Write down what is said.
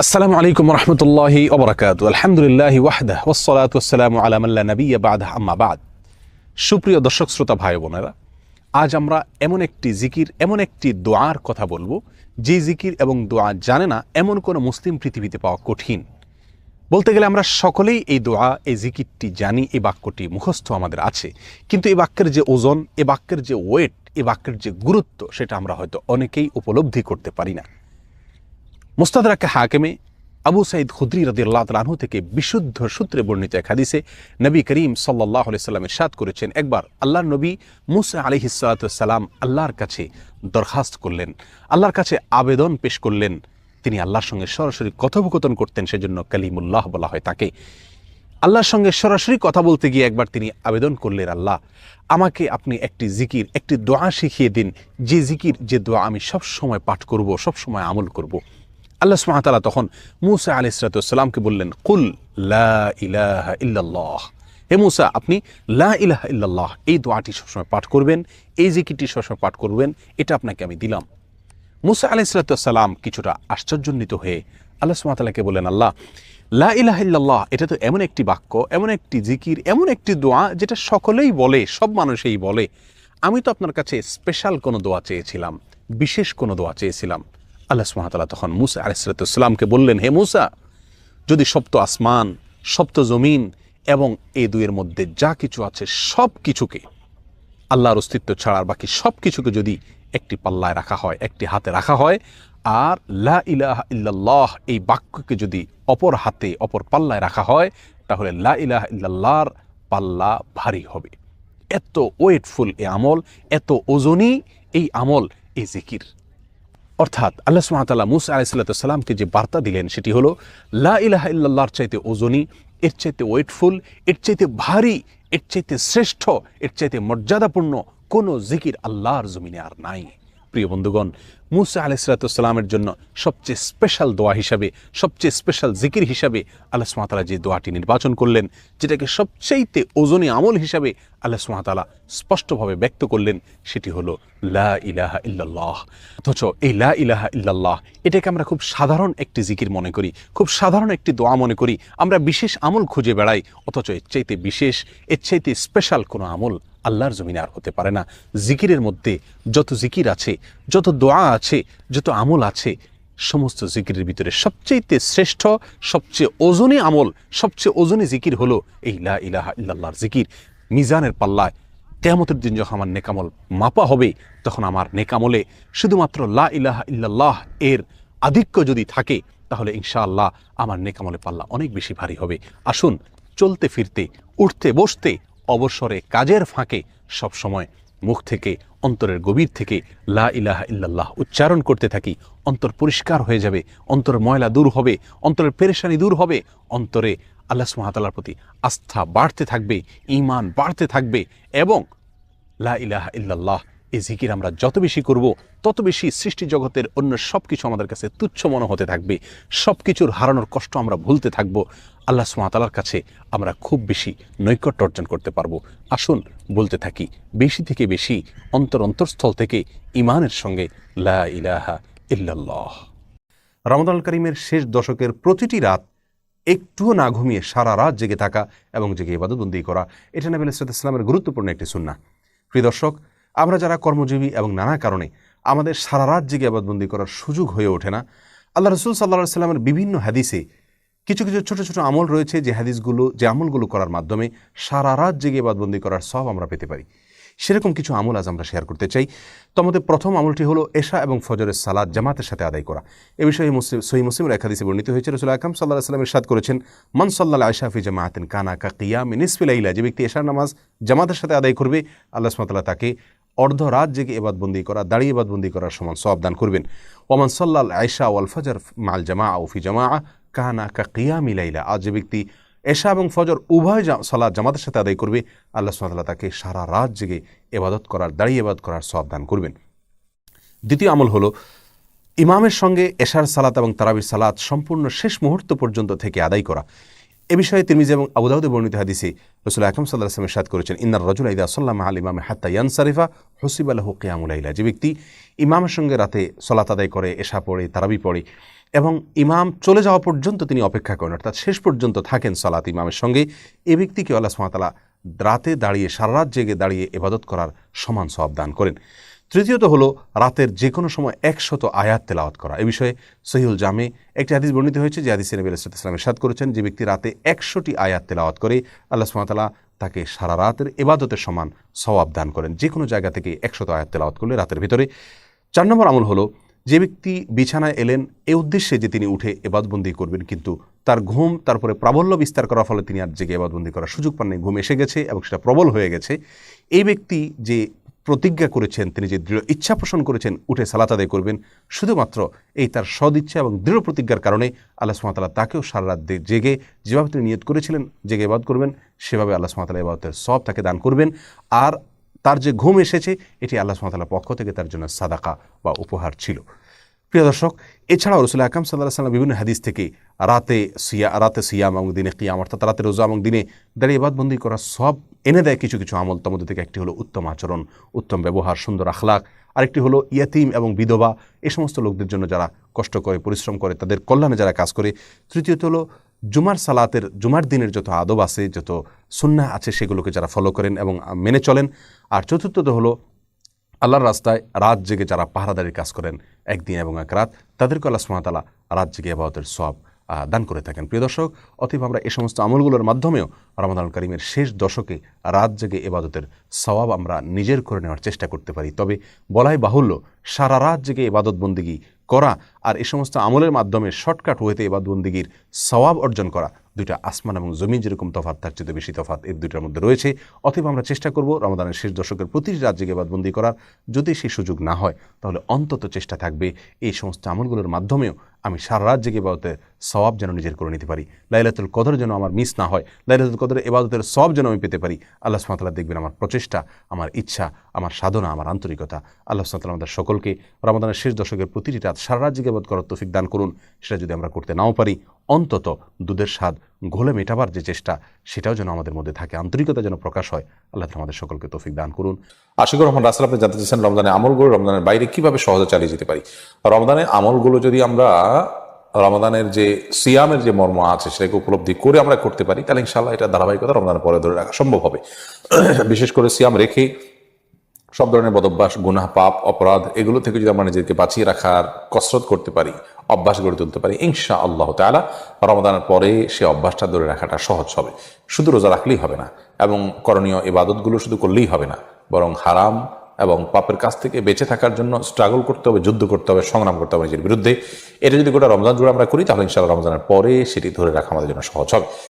আসসালামু আলাইকুম রহমতুল্লাহি ওবরাকাতু। আলহামদুলিল্লাহি ওয়াহদাহ ওয়াসসালাতু ওয়াসসালামু আলা মান লা নাবিয়্যা বা'দাহ, আম্মা বা'দ। সুপ্রিয় দর্শক শ্রোতা ভাই বোনেরা, আজ আমরা এমন একটি জিকির, এমন একটি দোয়ার কথা বলবো যে জিকির এবং দোয়া জানে না এমন কোনো মুসলিম পৃথিবীতে পাওয়া কঠিন। বলতে গেলে আমরা সকলেই এই দোয়া, এই জিকিরটি জানি, এই বাক্যটি মুখস্থ আমাদের আছে, কিন্তু এই বাক্যের যে ওজন, এই বাক্যের যে ওয়েট, এই বাক্যের যে গুরুত্ব, সেটা আমরা হয়তো অনেকেই উপলব্ধি করতে পারি না। মুস্তাদরাক হাকিমে আবু সাঈদ খুদরি রাদিয়াল্লাহু তাআলা আনহু থেকে বিশুদ্ধ সূত্রে বর্ণিত এক হাদিসে নবী করিম সাল্লাল্লাহু আলাইহি সাল্লাম ইরশাদ করেছেন, একবার আল্লাহর নবী মুসা আলাইহিস সালাতু ওয়াস সালাম আল্লাহর কাছে দরখাস্ত করলেন, আল্লাহর কাছে আবেদন পেশ করলেন। তিনি আল্লাহর সঙ্গে সরাসরি কথোপকথন করতেন, সেজন্য কালিমুল্লাহ বলা হয় তাকে। আল্লাহর সঙ্গে সরাসরি কথা বলতে গিয়ে একবার তিনি আবেদন করলেন, আল্লাহ আমাকে আপনি একটি জিকির, একটি দোয়া শিখিয়ে দিন, যে জিকির, যে দোয়া আমি সব সময় পাঠ করব, সব সময় আমল করব। আল্লাহ সুবহানাহু ওয়া তাআলা তখন মূসা আলাইহিস সালাতু ওয়াস সালামকে বললেন, কুল লা ইলাহা ইল্লাল্লাহ, হে মূসা আপনি লা ইলাহা ইল্লাল্লাহ এই দোয়াটি সবসময় পাঠ করবেন, এই জিকিরটি সবসময় পাঠ করবেন, এটা আপনাকে আমি দিলাম। মূসা আলাইহিস সালাতু ওয়াস সালাম কিছুটা আশ্চর্যান্বিত হয়ে আল্লাহ সুবহানাহু ওয়া তাআলাকে বললেন, আল্লাহ লা ইলাহা ইল্লাল্লাহ এটা তো এমন একটি বাক্য, এমন একটি জিকির, এমন একটি দোয়া যেটা সকলেই বলে, সব মানুষই বলে। আমি তো আপনার কাছে স্পেশাল কোনো দোয়া চেয়েছিলাম, বিশেষ কোনো দোয়া চেয়েছিলাম। আল্লাহ সুবহানাহু ওয়া তাআলা তখন মূসা আলাইহিস সালাতু ওয়াস সালামকে বললেন, হে মূসা, যদি সপ্ত আসমান, সপ্ত জমিন এবং এই দুইয়ের মধ্যে যা কিছু আছে সব কিছুকে, আল্লাহর অস্তিত্ব ছাড়া বাকি সব কিছুকে যদি একটি পাল্লায় রাখা হয়, একটি হাতে রাখা হয়, আর লা ইলাহা ইল্লাল্লাহ এই বাক্যকে যদি অপর হাতে, অপর পাল্লায় রাখা হয়, তাহলে লা ইলাহা ইল্লাল্লাহর পাল্লা ভারী হবে। এত ওয়েটফুল এই আমল, এত ওজনী এই আমল, এই জিকির। অর্থাৎ আল্লাহ সুবহানাহু ওয়া তাআলা মূসা আলাইহিস সালাতু ওয়াস সালামকে যে বার্তা দিলেন সেটি হলো, লা ইলাহা ইল্লাল্লাহর চাইতে ওজনী, এর চাইতে ওয়েটফুল, এর চাইতে ভারী, এর চাইতে শ্রেষ্ঠ, এর চাইতে মর্যাদাপূর্ণ কোনো জিকির আল্লাহর জমিনে আর নাই। প্রিয় বন্ধুগণ, মূসা আলাইহিস সালাতু ওয়াস সালামের জন্য সবচেয়ে স্পেশাল দোয়া হিসাবে, সবচেয়ে স্পেশাল জিকির হিসাবে আল্লাহ সুবহানাহু ওয়া তাআলা যে দোয়াটি নির্বাচন করলেন, যেটাকে সবচাইতে ওজনী আমল হিসাবে আল্লাহ সুবহানাহু ওয়া তাআলা স্পষ্টভাবে ব্যক্ত করলেন, সেটি হলো লা ইলাহা ইল্লাল্লাহ। অথচ এই লা ইলাহা ইল্লাল্লাহ এটাকে আমরা খুব সাধারণ একটি জিকির মনে করি, খুব সাধারণ একটি দোয়া মনে করি, আমরা বিশেষ আমল খুঁজে বেড়াই। অথচ এর চাইতে বিশেষ, এর চাইতে স্পেশাল কোনো আমল আল্লাহর জমিনে আর হতে পারে না। জিকিরের মধ্যে যত জিকির আছে, যত দোয়া আছে, যত আমল আছে, সমস্ত জিকিরের ভিতরে সবচেয়ে শ্রেষ্ঠ, সবচেয়ে ওজনী আমল, সবচেয়ে ওজনী জিকির হলো এই লা ইলাহা ইল্লাল্লাহর জিকির। মিজানের পাল্লায় কিয়ামতের দিন যখন আমার নেকামল মাপা হবে, তখন আমার নেকামলে শুধুমাত্র লা ইলাহা ইল্লাল্লাহ এর আধিক্য যদি থাকে, তাহলে ইনশাআল্লাহ আমার নেকামলে পাল্লা অনেক বেশি ভারী হবে। আসুন, চলতে ফিরতে, উঠতে বসতে, অবসরে, কাজের ফাঁকে সব সময় মুখ থেকে, অন্তরের গভীর থেকে লা ইলাহা ইল্লাল্লাহ উচ্চারণ করতে থাকি। অন্তর পরিষ্কার হয়ে যাবে, অন্তরের ময়লা দূর হবে, অন্তরের পেরেশানি দূর হবে, অন্তরে আল্লাহ সুবহানাহু ওয়া তাআলার প্রতি আস্থা বাড়তে থাকবে, ঈমান বাড়তে থাকবে। এবং লা ইলাহা ইল্লাল্লাহ এই জিকির আমরা যত বেশি করব, তত বেশি সৃষ্টি জগতের অন্য সব কিছু আমাদের কাছে তুচ্ছ মনে হতে থাকবে। সব কিছুর হারানোর কষ্ট আমরা ভুলতে থাকব। আল্লাহ সুবহানাহু ওয়া তাআলার কাছে আমরা খুব বেশি নৈকট্য অর্জন করতে পারবো। আসুন বলতে থাকি বেশি থেকে বেশি, অন্তরস্থল থেকে ঈমানের সঙ্গে লা ইলাহা ইল্লাল্লাহ। রমাদানুল কারীমের শেষ দশকের প্রতিটি রাত একটুও না ঘুমিয়ে সারা রাত জেগে থাকা এবং জেগে ইবাদতবন্দি করা, এটা নবী আলাইহিস সালামের গুরুত্বপূর্ণ একটি সুন্নাহ। প্রিয় দর্শক, আমরা যারা কর্মজীবী এবং নানা কারণে আমাদের সারা রাত জেগে ইবাদতবন্দি করার সুযোগ হয়ে ওঠে না, আল্লাহ রাসূল সাল্লাল্লাহু আলাইহি সাল্লামের বিভিন্ন হাদিসে কিছু কিছু ছোট ছোট আমল রয়েছে, যে আমলগুলো করার মাধ্যমে সারা রাত জেগে ইবাদতবন্দি করার সওয়াব আমরা পেতে পারি। সেরকম কিছু আমল আজ আমরা শেয়ার করতে চাই। তোমাদের প্রথম আমলটি হলো এশা এবং ফজরের সালাত জামাতের সাথে আদায় করা। এ বিষয়ে সহিহ মুসলিমের এক হাদিসে বর্ণিত হয়েছে, রাসূল আকরাম সাল্লাল্লাহু আলাইহি ওয়াসাল্লাম ইরশাদ করেছেন, মান সাল্লাল আশা ফি জামাআতিন কানা কা কিয়ামি নিসফি লাইলা, যে ব্যক্তি এশার নামাজ জামাতের সাথে আদায় করবে, আল্লাহ সুবহানাহু ওয়া তাআলা তাকে অর্ধ রাত জেগে ইবাদতবন্দি করা, দাঁড়িয়ে ইবাদতবন্দি করার সমান সওয়াব দান করবেন। ওমান সাল্লাল আশা ওয়াল ফজর মাল জামাআ ও ফি জামাআ কানা কা কিয়ামি লাইলা, আর যে ব্যক্তি এশা এবং ফজর উভয় সালাত জামাতের সাথে আদায় করবে, আল্লাহ সুবহানাহু ওয়া তাআলা তাকে সারা রাত জেগে ইবাদত করার, দাঁড়িয়ে ইবাদত করার সওয়াব দান করবেন। দ্বিতীয় আমল হলো ইমামের সঙ্গে এশার সালাত এবং তারাবির সালাত সম্পূর্ণ শেষ মুহূর্ত পর্যন্ত থেকে আদায় করা। এ বিষয়ে তিরমিজি এবং আবু দাউদে বর্ণিত হাদিসে রাসূল আকরাম সাল্লাল্লাহু আলাইহি ওয়াসাল্লাম ইরশাদ করেছেন, ইন্নার রাজুলা ইযা সাল্লা মা'আল ইমামি হাত্তা ইয়ানসারিফা হুসিবা লাহু কিয়ামুল লাইলা, যে ব্যক্তি ইমামের সঙ্গে রাতে সালাত আদায় করে, এশা পড়ে, তারাবি পড়ে, এবং ইমাম চলে যাওয়া পর্যন্ত তিনি অপেক্ষা করেন, অর্থাৎ শেষ পর্যন্ত থাকেন সালাত ইমামের সঙ্গে, এ ব্যক্তিকে আল্লাহ সুবহানাহু ওয়া তাআলা রাতে দাঁড়িয়ে সারা রাত জেগে দাঁড়িয়ে ইবাদত করার সমান সওয়াব দান করেন। তৃতীয়ত হলো রাতের যে কোনো সময় 100 আয়াত তেলাওয়াত করা। এ বিষয়ে সহিহুল জামে একটি হাদিস বর্ণিত হয়েছে, যে হাদিসে নবী সাল্লাল্লাহু আলাইহি ওয়াসাল্লাম ইরশাদ করেছেন, যে ব্যক্তি রাতে 100টি আয়াত তেলাওয়াত করে আল্লাহ সুবহানাহু ওয়া তাআলা তাকে সারা রাতের ইবাদতের সমান সওয়াব দান করেন, যে কোনো জায়গা থেকে 100 আয়াত তেলাওয়াত করলে রাতের ভিতরে। 4 নম্বর আমল হলো, যে ব্যক্তি বিছানায় এলেন এ উদ্দেশ্যে যে তিনি উঠে ইবাদতবন্দি করবেন, কিন্তু তার ঘুম তারপরে প্রাবল্য বিস্তার করার ফলে তিনি আর জেগে ইবাদতবন্দি করার সুযোগ পান নাই, ঘুম এসে গেছে এবং সেটা প্রবল হয়ে গেছে, এই ব্যক্তি যে প্রতিজ্ঞা করেছেন, তিনি যে দৃঢ় ইচ্ছা পোষণ করেছেন উঠে সালাত আদায় করবেন, শুধুমাত্র এই তার সদিচ্ছা এবং দৃঢ় প্রতিজ্ঞার কারণে আল্লাহ সুবহানাহু ওয়া তাআলা তাকেও সারা রাত জেগে যেভাবে তিনি নিয়ত করেছিলেন জেগে ইবাদত করবেন, সেভাবে আল্লাহ সুবহানাহু ওয়া তাআলা ইবাদতের সওয়াব তাকে দান করবেন। আর তার যে ঘুম এসেছে এটি আল্লাহ সুবহানাহু ওয়া তাআলার পক্ষ থেকে তার জন্য সাদাকা বা উপহার ছিল। প্রিয় দর্শক, এছাড়াও রাসূল আকরাম সাল্লাল্লাহু আলাইহি ওয়াসাল্লাম বিভিন্ন হাদিস থেকে রাতে সিয়াম এবং দিনে কিয়াম, অর্থাৎ রাতে রোজা এবং দিনে দাঁড়িয়ে ইবাদতবন্দি করা সব এনে দেয় কিছু কিছু আমল। তার মধ্যে থেকে একটি হলো উত্তম আচরণ, উত্তম ব্যবহার, সুন্দর আখলাক। আরেকটি হলো ইয়াতিম এবং বিধবা, এই সমস্ত লোকদের জন্য যারা কষ্ট করে পরিশ্রম করে, তাদের কল্যাণে যারা কাজ করে। তৃতীয়ত হলো জুমার দিনের যত আদব আছে, যত সুন্নাহ আছে, সেগুলোকে যারা ফলো করেন এবং মেনে চলেন। আর চতুর্থত হলো আল্লাহর রাস্তায় রাত জেগে যারা পাহারাদারির কাজ করেন একদিন এবং এক রাত, তাদেরকে আল্লাহ সুবহানাহু ওয়া তাআলা রাত জেগে ইবাদতের সওয়াব দান করে থাকেন। প্রিয় দর্শক, অতএব আমরা এই সমস্ত আমলগুলোর মাধ্যমেও রমাদানুল কারীমের শেষ দশকে রাত জেগে ইবাদতের সওয়াব আমরা নিজের করে নেওয়ার চেষ্টা করতে পারি। তবে বলাই বাহুল্য, সারা রাত জেগে ইবাদত বন্দিগি করা আর এই সমস্ত আমলের মাধ্যমে শর্টকাট ওয়েতে ইবাদত বন্দিগির সওয়াব অর্জন করা, দুইটা আসমান এবং জমিন যেরকম তফাৎ, তার চেয়ে বেশি তফাৎ এই দুইটার মধ্যে রয়েছে। অতএব আমরা চেষ্টা করব রমাদানের শেষ দশকের প্রতিটি রাত জেগে ইবাদতবন্দি করার। যদি সেই সুযোগ না হয় তাহলে অন্তত চেষ্টা থাকবে এই সমস্ত আমলগুলোর মাধ্যমেও আমি সারা রাত জেগে ইবাদতের সওয়াব যেন নিজের করে নিতে পারি। লাইলাতুল কদর যেন আমার মিস না হয়, লাইলাতুল কদরের ইবাদতের সওয়াব যেন আমি পেতে পারি। আল্লাহ সুবহানাহু ওয়া তাআলা দেখবেন আমার প্রচেষ্টা, আমার ইচ্ছা, আমার সাধনা, আমার আন্তরিকতা। আল্লাহ সুবহানাহু ওয়া তাআলা আমাদের সকলকে রমাদানের শেষ দশকের প্রতিটি রাত সারা রাত জেগে ইবাদত করার তৌফিক দান করুন। সেটা যদি আমরা করতে নাও পারি, অন্তত দুধের স্বাদ ঘোলে মেটাবার যে চেষ্টা, সেটাও যেন আমাদের মধ্যে থাকে, আন্তরিকতা যেন প্রকাশ হয়। আল্লাহ তাআলা আমাদের সকলকে তৌফিক দান করুন। আশিকুর রহমান রাসেল, আপনি জানতে চাচ্ছেন রমজানের আমলগুলো রমজানের বাইরে কিভাবে সহজে চালিয়ে যেতে পারি। রমজানের আমলগুলো যদি আমরা রমাদানের যে সিয়ামের যে মর্ম আছে সেটাকে উপলব্ধি করে আমরা করতে পারি, তাহলে ইনশাআল্লাহ এটা ধারাবাহিকতা রমজানের পরে ধরে রাখা সম্ভব হবে। বিশেষ করে সিয়াম রেখে সব ধরনের বদভ্যাস, গুনাহ, পাপ, অপরাধ এগুলো থেকে যদি আমরা নিজেকে বাঁচিয়ে রাখার কসরত করতে পারি, অভ্যাস গড়ে তুলতে পারি, ইনশাআল্লাহ তাআলা রমাদানের পরে সে অভ্যাসটা ধরে রাখাটা সহজ হবে। শুধু রোজা রাখলেই হবে না এবং করণীয় ইবাদতগুলো শুধু করলেই হবে না, বরং হারাম এবং পাপের কাছ থেকে বেঁচে থাকার জন্য স্ট্রাগল করতে হবে, যুদ্ধ করতে হবে, সংগ্রাম করতে হবে নিজের বিরুদ্ধে। এটা যদি গোটা রমজান জুড়ে আমরা করি তাহলে ইনশাআল্লাহ রমজানের পরে সেটি ধরে রাখা আমাদের জন্য সহজ হবে।